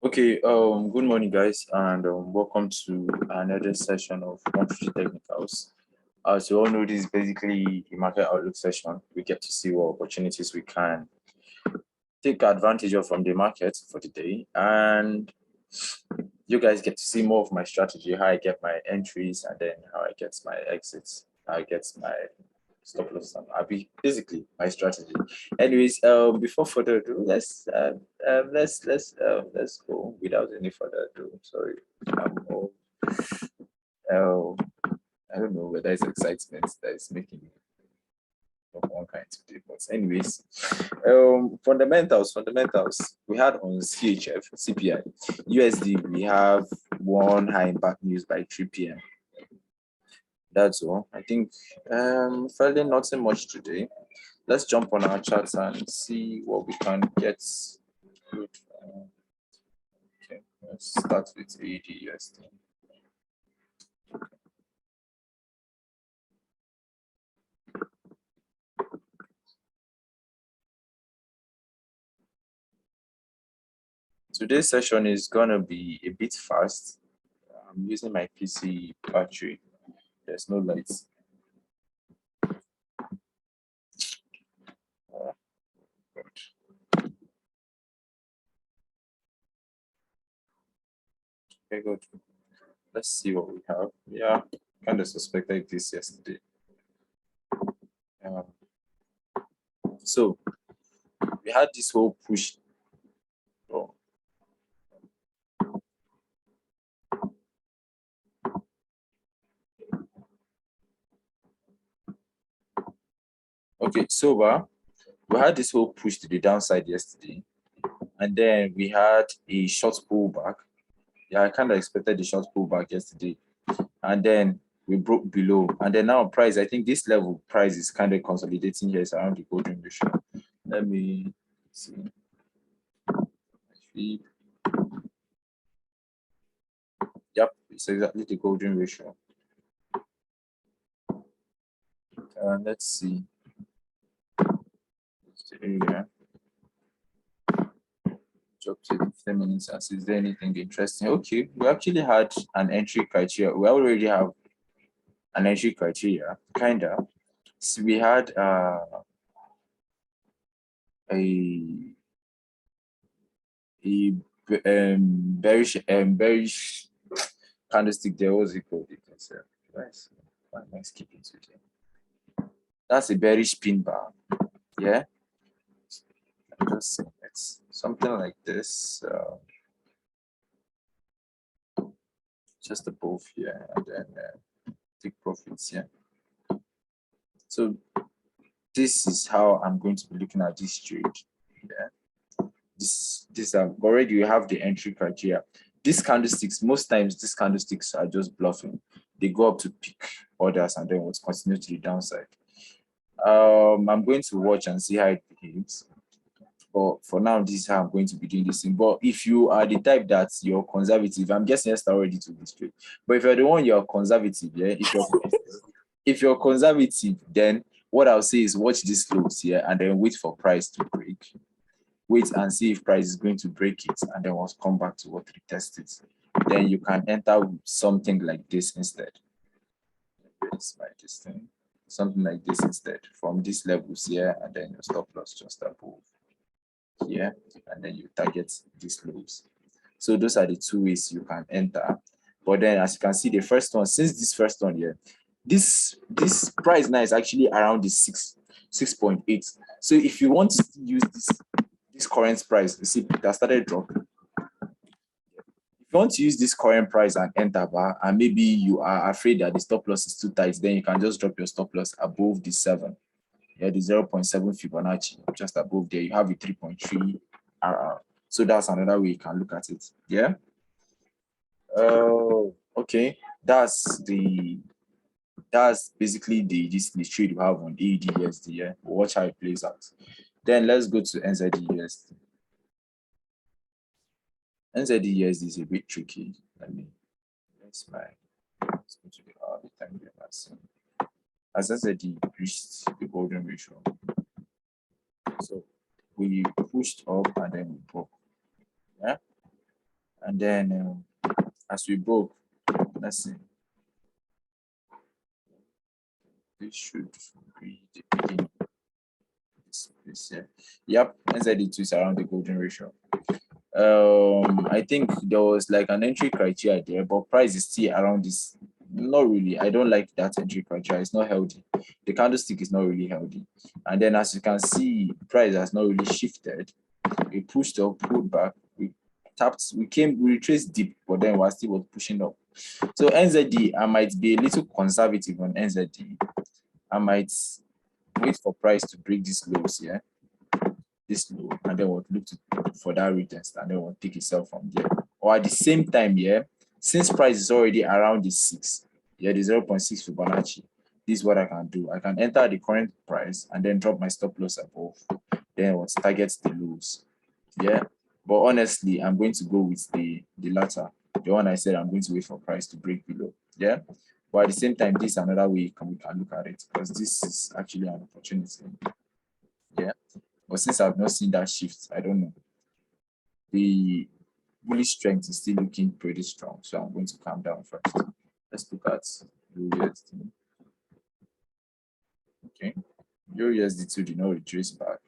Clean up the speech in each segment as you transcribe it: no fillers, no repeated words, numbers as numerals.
Okay, good morning, guys, and welcome to another session of 150 Technicals. As you all know, this is basically a market outlook session. We get to see what opportunities we can take advantage of from the market for the day, and you guys get to see more of my strategy, how I get my entries, and then how I get my exits, how I get my stop loss, and I'll be basically my strategy. Anyways, before further ado, let's go without any further ado. Sorry, all, I don't know whether it's excitement that is making me of one kind today, but anyways, fundamentals. We had on CHF, CPI, USD. We have one high impact news by 3 p.m. That's all. I think fairly nothing much today. Let's jump on our charts and see what we can get. Good. Okay, let's start with AED/USD. Today's session is gonna be a bit fast. I'm using my PC battery. There's no lights. Okay, good. Let's see what we have. Yeah, kind of suspected this yesterday. So we had this whole push. Oh. Okay, so we had this whole push to the downside yesterday, and then we had a short pullback. Yeah, I kind of expected the short pullback yesterday, and then we broke below, and then now price, I think this level price is kind of consolidating here. It's around the golden ratio. Let me see. Yep, it's exactly the golden ratio. Let's see. Area. Drop to 15 minutes. Is there anything interesting? Okay, we actually had an entry criteria. We already have an entry criteria, kinda. So we had a bearish candlestick there. What's it called? Nice. Why am I skipping today? That's a bearish pin bar. Yeah. I'm just saying it's something like this. Just above here, and then take profits here. So this is how I'm going to be looking at this trade. Yeah. This already you have the entry criteria. These candlesticks, most times these candlesticks are just bluffing. They go up to pick orders and then will continue to the downside. I'm going to watch and see how it behaves. But for now, this is how I'm going to be doing this thing. But if you are the type that you're conservative, I'm guessing you're already to this trade. But if you're the one you're conservative, yeah, if you're conservative, then what I'll say is watch these lows here and then wait for price to break. Wait and see if price is going to break it, and then we'll come back to what retest it. Then you can enter with something like this instead. It's like this thing, something like this instead from these levels here, and then your stop loss just above here, and then you target these lows. So those are the two ways you can enter. But then as you can see, the first one, since this first one here, this price now is actually around the 6.8. So if you want to use this current price, you see that started dropping. If you want to use this current price and enter bar, and maybe you are afraid that the stop loss is too tight, then you can just drop your stop loss above the 7. Yeah, the 0.7 Fibonacci, just above there, you have a 3.3 RR. So that's another way you can look at it. Yeah. Okay. That's basically the trade we have on AED/USD. Yeah. We'll watch how it plays out. Then let's go to NZDUSD. NZDUSD is a bit tricky. Let's go to the time frame. As NZD reached the golden ratio. So we pushed up and then we broke. Yeah. then as we broke, let's see, this should be the beginning. This here. Yep, NZD2 is around the golden ratio. I think there was like an entry criteria there, but price is still around this. Not really. I don't like that entry criteria. It's not healthy. The candlestick is not really healthy. And then as you can see, price has not really shifted. We pushed up, pulled back, we tapped, we retraced deep, but then we're still pushing up. So NZD, I might be a little conservative on NZD. I might wait for price to break these lows here, this low, and then we'll look for that retest, and then we'll pick itself from there. Or at the same time, yeah, since price is already around the 6, yeah, the 0.6 Fibonacci, this is what I can do. I can enter the current price and then drop my stop loss above. Then what targets the lows. Yeah. But honestly, I'm going to go with the latter. The one I said I'm going to wait for price to break below. Yeah. But at the same time, this is another way we can look at it, because this is actually an opportunity. Yeah. But since I've not seen that shift, I don't know. The bullish strength is still looking pretty strong. So I'm going to calm down first. Let's look at USD. Okay. USD2 did not retrace back.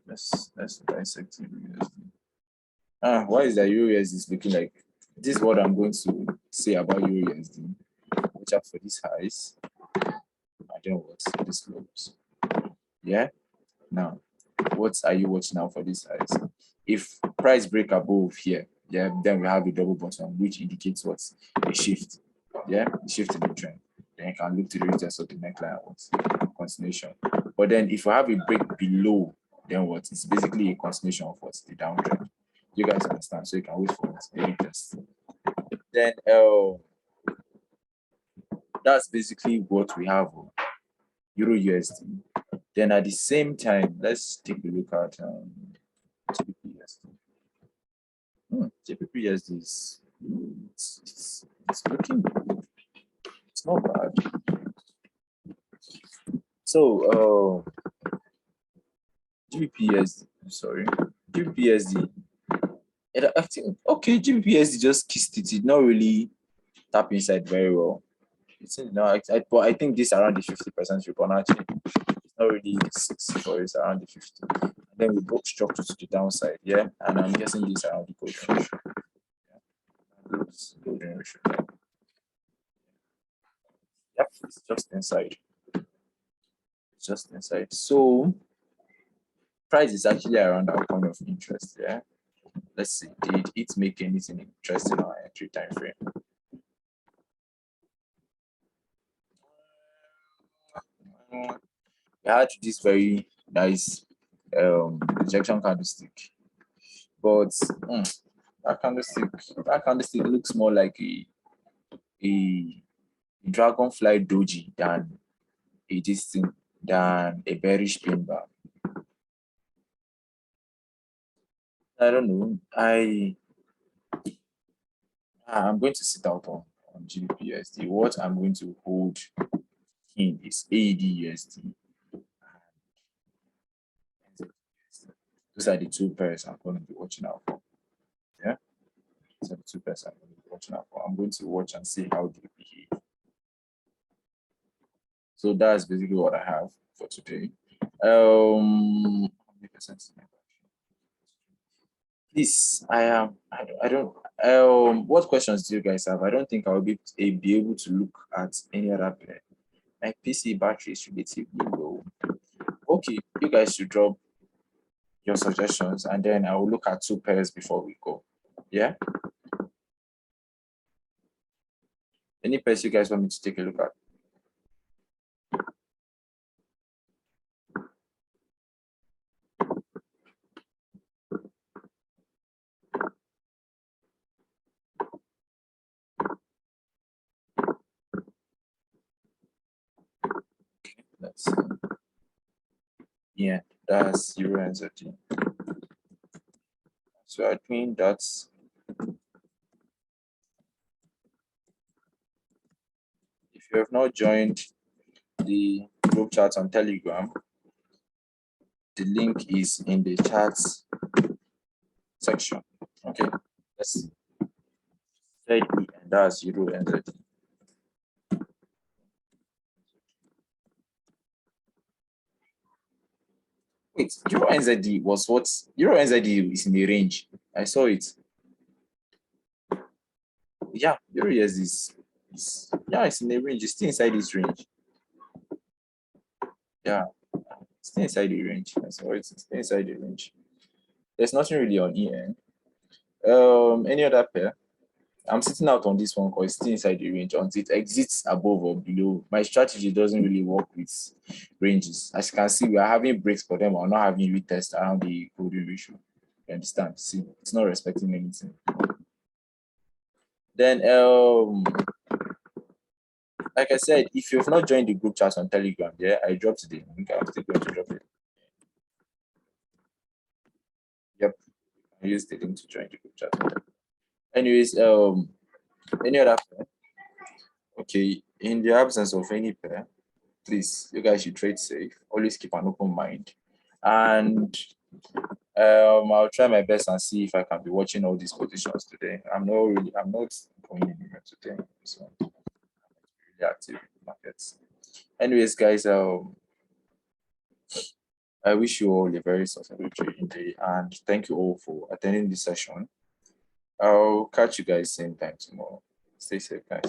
Let's dissect USD. Why is that USD is looking like this? Is what I'm going to say about USD. Watch out for these highs. I don't know what this lows. Yeah. Now, what are you watching out for these highs? If price break above here, yeah, then we have a double bottom, which indicates what? A shift. Yeah, a shift in the trend. Then you can look to the retest of the neckline what's continuation. But then if we have a break below, then what? It's basically a continuation of what's the downtrend. You guys understand? So you can wait for the retest. Then that's basically what we have. Euro USD. Then at the same time, let's take a look at GBP USD. Is it's looking good. It's not bad. So GBP USD, sorry, GBP USD. I think okay, GBP USD just kissed it. It did not really tap inside very well. It's but I think this around the 50% Fibonacci. It's not really 64, it's around the 50. And then we broke structure to the downside, yeah. And I'm guessing this around the golden ratio. Yeah. Golden ratio. Yep, it's just inside. It's just inside. So price is actually around our point of interest, yeah. Let's see, did it make anything interesting on our entry time frame? We had this very nice rejection candlestick, but that candlestick looks more like a dragonfly doji than a bearish pin bar. I don't know. I'm going to sit out on GBP USD. What I'm going to hold in is AED USD. Those are the two pairs I'm going to be watching out for. Yeah, these are the two pairs I'm going to be watching out for. I'm going to watch and see how they behave. So that's basically what I have for today. Please, I don't. What questions do you guys have? I don't think I will be able to look at any other pair. My PC battery is relatively low. Okay, you guys should drop your suggestions, and then I will look at two pairs before we go. Yeah. Any pairs you guys want me to take a look at? Let's see. Yeah, that's Euro NZD. So I think that's if you have not joined the group chat on Telegram, The link is in the chat section. Okay, let's see. ZE, and that's Euro NZD. Wait, Euro NZD was what? Euro NZD is in the range. I saw it. Yeah, Euro USD is yeah, it's in the range. It's still inside this range. Yeah, it's still inside the range. I saw it. It's still inside the range. There's nothing really on EN. Any other pair? I'm sitting out on this one because it's still inside the range until it exits above or below. My strategy doesn't really work with ranges. As you can see, we are having breaks for them or not having retest around the golden ratio. You understand? See, it's not respecting anything. Then, like I said, if you've not joined the group chat on Telegram, yeah, I dropped the link. I'm still going to drop it. Yep, I used the link to join the group chat. Anyways, any other pair? Okay, in the absence of any pair, please, you guys should trade safe. Always keep an open mind, and I'll try my best and see if I can be watching all these positions today. I'm not going anywhere today, so I'm really active in the markets. Anyways, guys, I wish you all a very successful trading day, and thank you all for attending this session. I'll catch you guys same time tomorrow. Stay safe, guys.